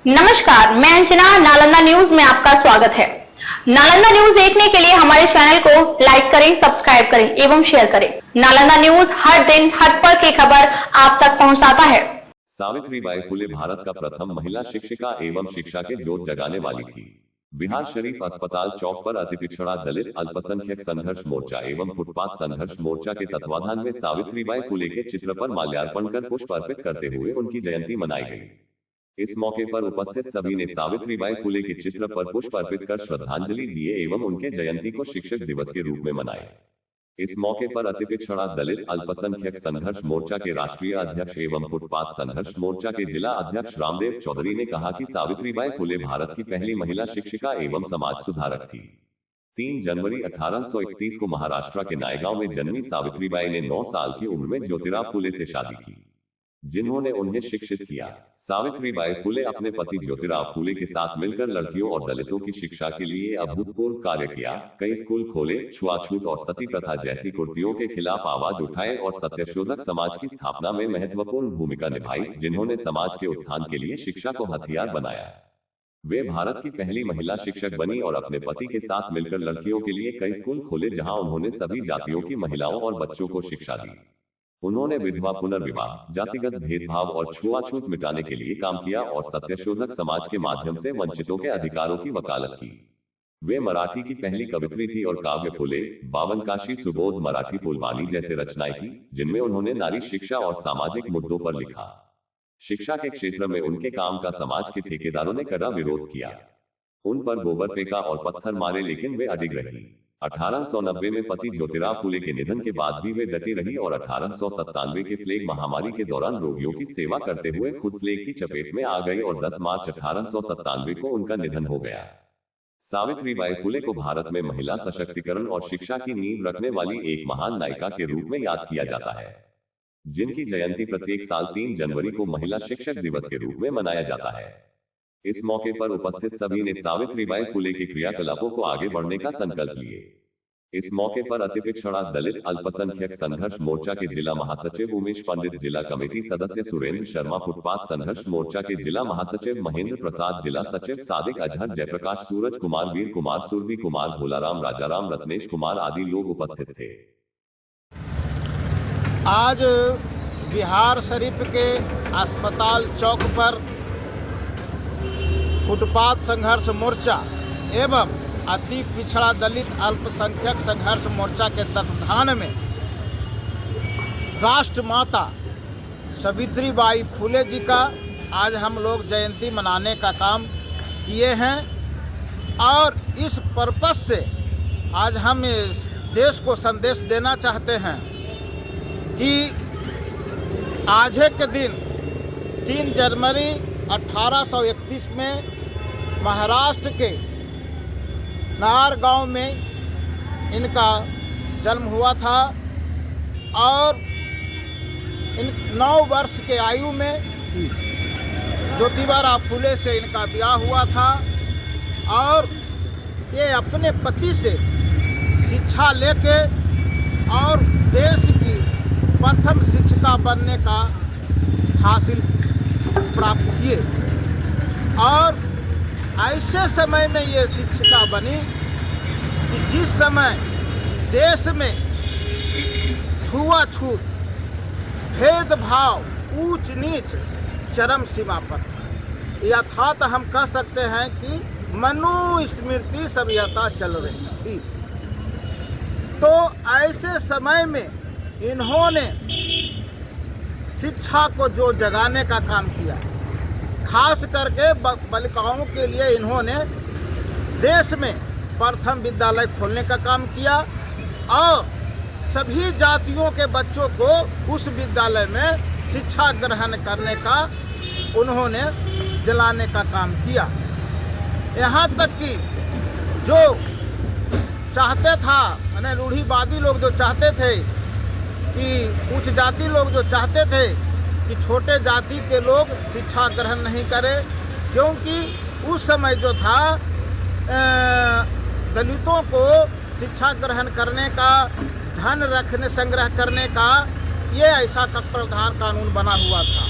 नमस्कार, मैं अंजना। नालंदा न्यूज में आपका स्वागत है। नालंदा न्यूज देखने के लिए हमारे चैनल को लाइक करें, सब्सक्राइब करें एवं शेयर करें। नालंदा न्यूज हर दिन हर पल की खबर आप तक पहुंचाता है। सावित्रीबाई फुले भारत का प्रथम महिला शिक्षिका एवं शिक्षा के जोत जगाने वाली थी। बिहार शरीफ अस्पताल चौक पर अति पिछड़ा दलित अल्पसंख्यक संघर्ष मोर्चा एवं फुटपाथ संघर्ष मोर्चा के तत्वाधान में सावित्रीबाई फुले के चित्र पर माल्यार्पण कर पुष्प अर्पित करते हुए उनकी जयंती मनाई गई। इस मौके पर उपस्थित सभी ने सावित्रीबाई फुले के चित्र पर पुष्प अर्पित कर श्रद्धांजलि दिए एवं उनके जयंती को शिक्षक दिवस के रूप में मनाए। इस मौके पर अति पिछड़ा दलित अल्पसंख्यक संघर्ष मोर्चा के राष्ट्रीय अध्यक्ष एवं फुटपाथ संघर्ष मोर्चा के जिला अध्यक्ष रामदेव चौधरी ने कहा कि सावित्रीबाई फुले भारत की पहली महिला शिक्षिका एवं समाज सुधारक थी। 3 जनवरी 1831 को महाराष्ट्र के नायगांव में जन्मी सावित्रीबाई ने 9 साल की उम्र में ज्योतिराव फुले से शादी की, जिन्होंने उन्हें शिक्षित किया। सावित्रीबाई फुले अपने पति ज्योतिराव फुले के साथ मिलकर लड़कियों और दलितों की शिक्षा के लिए अभूतपूर्व कार्य किया। कई स्कूल खोले, छुआछूत और सती प्रथा जैसी कुरीतियों के खिलाफ आवाज उठाए और सत्यशोधक समाज की स्थापना में महत्वपूर्ण भूमिका निभाई, जिन्होंने समाज के उत्थान के लिए शिक्षा को हथियार बनाया। वे भारत की पहली महिला शिक्षक बनी और अपने पति के साथ मिलकर लड़कियों के लिए कई स्कूल खोले, जहां उन्होंने सभी जातियों की महिलाओं और बच्चों को शिक्षा दी। उन्होंने विधवा पुनर्विवाह, जातिगत भेदभाव और छुआछूत मिटाने के लिए काम किया और सत्यशोधक समाज के माध्यम से वंचितों के अधिकारों की वकालत की। वे मराठी की पहली कवित्री थी और काव्य फुले, बावनकाशी, सुबोध, मराठी फुलवानी जैसे रचनाएं की, जिनमें उन्होंने नारी शिक्षा और सामाजिक मुद्दों पर लिखा। शिक्षा के क्षेत्र में उनके काम का समाज के ठेकेदारों ने कड़ा विरोध किया। उन पर गोबर फेंका और पत्थर मारे, लेकिन वे अडिग रही। 1890 में पति ज्योतिराव फुले के निधन के बाद भी वे डटी रही और 1897 के प्लेग महामारी के दौरान रोगियों की सेवा करते हुए खुद प्लेग की चपेट में आ गई और 10 मार्च 1897 को उनका निधन हो गया। सावित्रीबाई फुले को भारत में महिला सशक्तिकरण और शिक्षा की नींव रखने वाली एक महान नायिका के रूप में याद किया जाता है, जिनकी जयंती प्रत्येक साल 3 जनवरी को महिला शिक्षक दिवस के रूप में मनाया जाता है। इस मौके पर उपस्थित सभी ने सावित्रीबाई फुले के क्रियाकलापों को आगे बढ़ने का संकल्प लिए। इस मौके पर अति पिछड़ा दलित अल्पसंख्यक संघर्ष मोर्चा के जिला महासचिव उमेश पंडित, जिला कमेटी सदस्य सुरेंद्र शर्मा, फुटपाथ संघर्ष मोर्चा के जिला महासचिव महेंद्र प्रसाद, जिला सचिव सादिक अजहर, जयप्रकाश, सूरज कुमार, वीर कुमार, सुरभि कुमार, भोलाराम, राजाराम, रत्नेश कुमार आदि लोग उपस्थित थे। आज बिहार शरीफ के अस्पताल चौक पर फुटपाथ संघर्ष मोर्चा एवं अति पिछड़ा दलित अल्पसंख्यक संघर्ष मोर्चा के तत्वाधान में राष्ट्र माता सावित्रीबाई फुले जी का आज हम लोग जयंती मनाने का काम किए हैं और इस पर्पस से आज हम इस देश को संदेश देना चाहते हैं कि आज के दिन 3 जनवरी 1831 में महाराष्ट्र के नार गांव में इनका जन्म हुआ था और इन 9 वर्ष के आयु में ज्योतिराव फुले से इनका ब्याह हुआ था और ये अपने पति से शिक्षा लेके और देश की प्रथम शिक्षिका बनने का हासिल प्राप्त किए और ऐसे समय में ये शिक्षिका बनी कि जिस समय देश में छुआछूत, भेदभाव, ऊंच नीच चरम सीमा पर था। यथार्थ हम कह सकते हैं कि मनुस्मृति सभ्यता चल रही थी। तो ऐसे समय में इन्होंने शिक्षा को जो जगाने का काम किया, खास करके बालिकाओं के लिए इन्होंने देश में प्रथम विद्यालय खोलने का काम किया और सभी जातियों के बच्चों को उस विद्यालय में शिक्षा ग्रहण करने का उन्होंने दिलाने का काम किया। यहाँ तक कि जो चाहते था, यानी रूढ़िवादी लोग जो चाहते थे कि उच्च जाति लोग जो चाहते थे कि छोटे जाति के लोग शिक्षा ग्रहण नहीं करें, क्योंकि उस समय जो था दलितों को शिक्षा ग्रहण करने का, धन रखने संग्रह करने का ये ऐसा प्रावधान कानून बना हुआ था।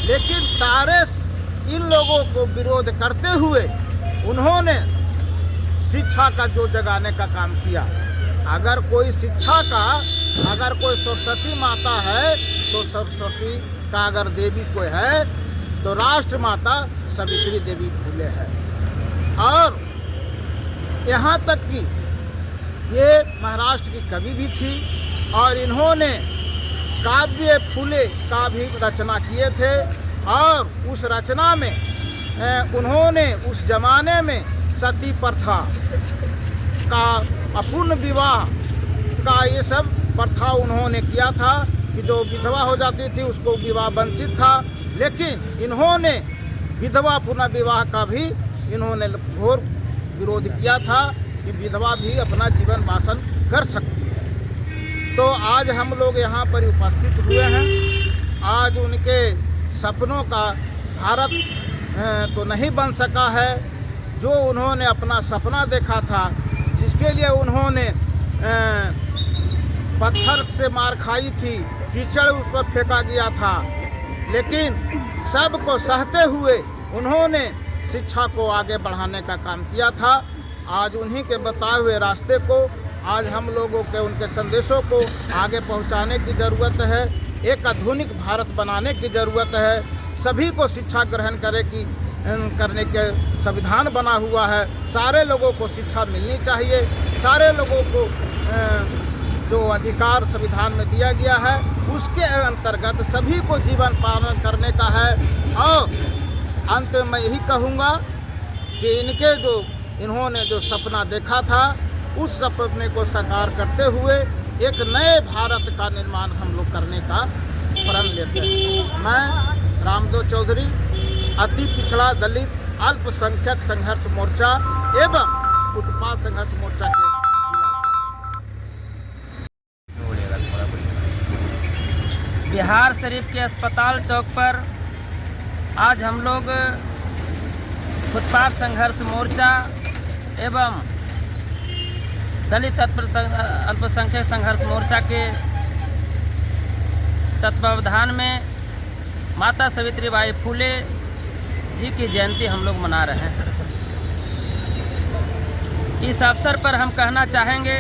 लेकिन सारे इन लोगों को विरोध करते हुए उन्होंने शिक्षा का जोत जगाने का काम किया। अगर कोई शिक्षा का, अगर कोई सरस्वती माता है तो सरस्वती का अगर देवी कोई है तो राष्ट्र माता सावित्री देवी फूले है। और यहाँ तक कि ये महाराष्ट्र की कवि भी थी और इन्होंने काव्य फूले का भी रचना किए थे। और उस रचना में उन्होंने उस जमाने में सती प्रथा का, अपूर्ण विवाह का, ये सब प्रथा उन्होंने किया था कि जो विधवा हो जाती थी उसको विवाह वंचित था। लेकिन इन्होंने विधवा पुनर्विवाह का भी इन्होंने घोर विरोध किया था कि विधवा भी अपना जीवन पालन कर सकती है। तो आज हम लोग यहाँ पर उपस्थित हुए हैं। आज उनके सपनों का भारत तो नहीं बन सका है। जो उन्होंने अपना सपना देखा था, जिसके लिए उन्होंने पत्थर से मार खाई थी, कीचड़ उस पर फेंका गया था, लेकिन सबको सहते हुए उन्होंने शिक्षा को आगे बढ़ाने का काम किया था। आज उन्हीं के बताए हुए रास्ते को आज हम लोगों के, उनके संदेशों को आगे पहुंचाने की ज़रूरत है। एक आधुनिक भारत बनाने की ज़रूरत है। सभी को शिक्षा ग्रहण करने के संविधान बना हुआ है। सारे लोगों को शिक्षा मिलनी चाहिए। सारे लोगों को जो अधिकार संविधान में दिया गया है उसके अंतर्गत सभी को जीवन पालन करने का है। और अंत में मैं यही कहूँगा कि इन्होंने जो सपना देखा था उस सपने को साकार करते हुए एक नए भारत का निर्माण हम लोग करने का प्रण लेते हैं। मैं रामदेव चौधरी, अति पिछड़ा दलित अल्पसंख्यक संघर्ष मोर्चा एवं फुटपाथ संघर्ष मोर्चा के बिहार शरीफ के अस्पताल चौक पर आज हम लोग फुटपाथ संघर्ष मोर्चा एवं दलित अल्पसंख्यक संघर्ष मोर्चा के तत्वावधान में माता सावित्रीबाई फूले जी की जयंती हम लोग मना रहे हैं। इस अवसर पर हम कहना चाहेंगे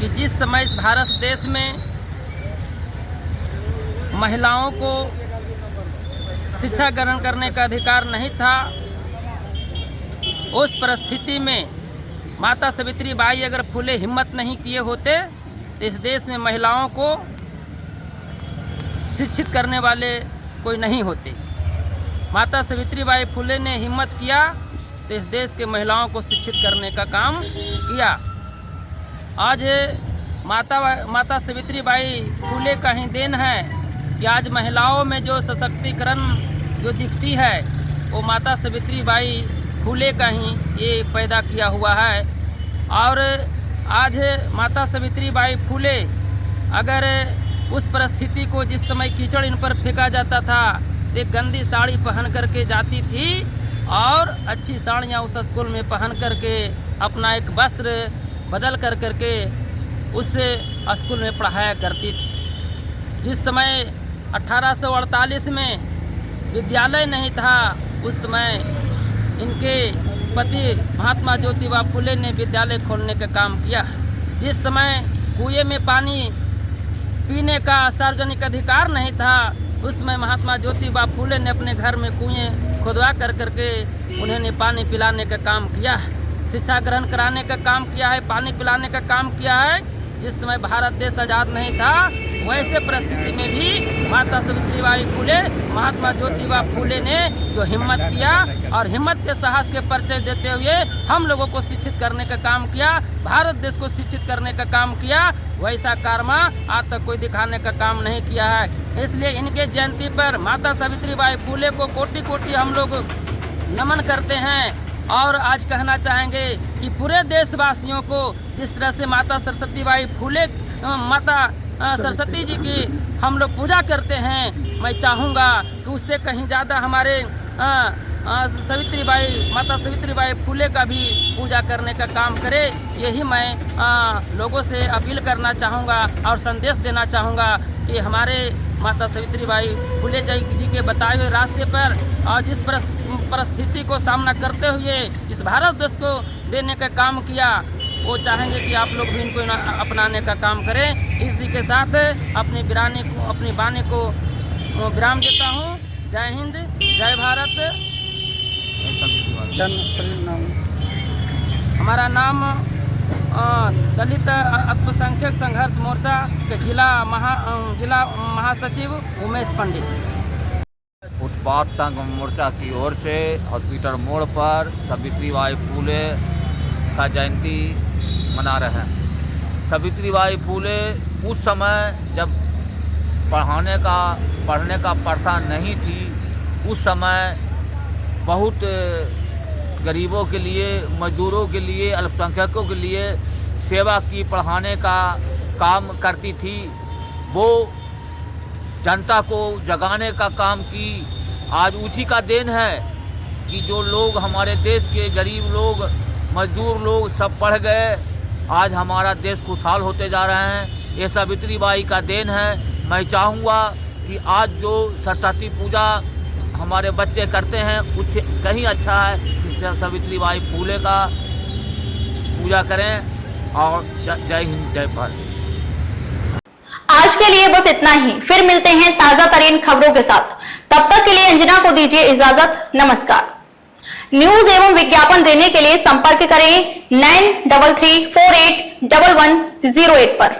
कि जिस समय इस भारत देश में महिलाओं को शिक्षा ग्रहण करने का अधिकार नहीं था, उस परिस्थिति में माता सावित्रीबाई अगर फूले हिम्मत नहीं किए होते तो इस देश में महिलाओं को शिक्षित करने वाले कोई नहीं होते। माता सावित्रीबाई फूले ने हिम्मत किया तो इस देश के महिलाओं को शिक्षित करने का काम किया। आज माता सावित्रीबाई फूले का ही देन है कि आज महिलाओं में जो सशक्तिकरण जो दिखती है वो माता सावित्रीबाई फूले का ही ये पैदा किया हुआ है। और आज माता सावित्रीबाई फूले अगर उस परिस्थिति को, जिस समय कीचड़ इन पर फेंका जाता था, एक गंदी साड़ी पहन करके जाती थी और अच्छी साड़ियाँ उस स्कूल में पहन करके अपना एक वस्त्र बदल करके उस स्कूल में पढ़ाया करती थी। जिस समय 1848 में विद्यालय नहीं था, उस समय इनके पति महात्मा ज्योतिबा फूले ने विद्यालय खोलने का काम किया। जिस समय कुएं में पानी पीने का सार्वजनिक अधिकार नहीं था, उस समय महात्मा ज्योतिबा फूले ने अपने घर में कुएं खुदवा करके उन्होंने पानी पिलाने का काम किया है। शिक्षा ग्रहण कराने का काम किया है, पानी पिलाने का काम किया है। जिस समय भारत देश आज़ाद नहीं था, वैसे परिस्थिति में भी माता सावित्रीबाई फूले, महात्मा ज्योतिबा फूले ने जो हिम्मत किया और हिम्मत के साहस के परिचय देते हुए हम लोगों को शिक्षित करने का काम किया, भारत देश को शिक्षित करने का काम किया, वैसा कर्म आज तक कोई दिखाने का काम नहीं किया है। इसलिए इनके जयंती पर माता सावित्रीबाई फूले को कोटि कोटि हम लोग नमन करते हैं। और आज कहना चाहेंगे कि पूरे देशवासियों को जिस तरह से माता सरस्वतीबाई फूले, माता सरस्वती जी की हम लोग पूजा करते हैं, मैं चाहूँगा कि उससे कहीं ज़्यादा हमारे माता सावित्रीबाई फूले का भी पूजा करने का काम करे। यही मैं लोगों से अपील करना चाहूँगा और संदेश देना चाहूँगा कि हमारे माता सावित्रीबाई फुले जी के बताए हुए रास्ते पर आज इस परिस्थिति को सामना करते हुए इस भारत देश को देने का काम किया, वो चाहेंगे कि आप लोग भी इनको अपनाने का काम करें। इसी के साथ अपनी वाणी को विराम देता हूँ। जय हिंद, जय भारत। हमारा नाम दलित अल्पसंख्यक संघर्ष मोर्चा के जिला महासचिव उमेश पंडित। फुटपाथ संघ मोर्चा की ओर से हॉस्पिटल मोड़ पर सावित्रीबाई फूले का जयंती मना रहे हैं। सावित्रीबाई फूले उस समय जब पढ़ने का प्रथा नहीं थी, उस समय बहुत गरीबों के लिए, मजदूरों के लिए, अल्पसंख्यकों के लिए सेवा की, पढ़ाने का काम करती थी। वो जनता को जगाने का काम की। आज उसी का देन है कि जो लोग हमारे देश के गरीब लोग, मजदूर लोग सब पढ़ गए, आज हमारा देश खुशहाल होते जा रहे हैं। ये सावित्रीबाई का देन है। मैं चाहूँगा कि आज जो सरस्वती पूजा हमारे बच्चे करते हैं, उससे कहीं अच्छा है कि सावित्रीबाई फूले का पूजा करें। और जय हिंद, जय भारत। आज के लिए बस इतना ही, फिर मिलते हैं ताजा तरीन खबरों के साथ। तब तक के लिए अंजना को दीजिए इजाजत। नमस्कार। न्यूज एवं विज्ञापन देने के लिए संपर्क करें 9334811108 पर।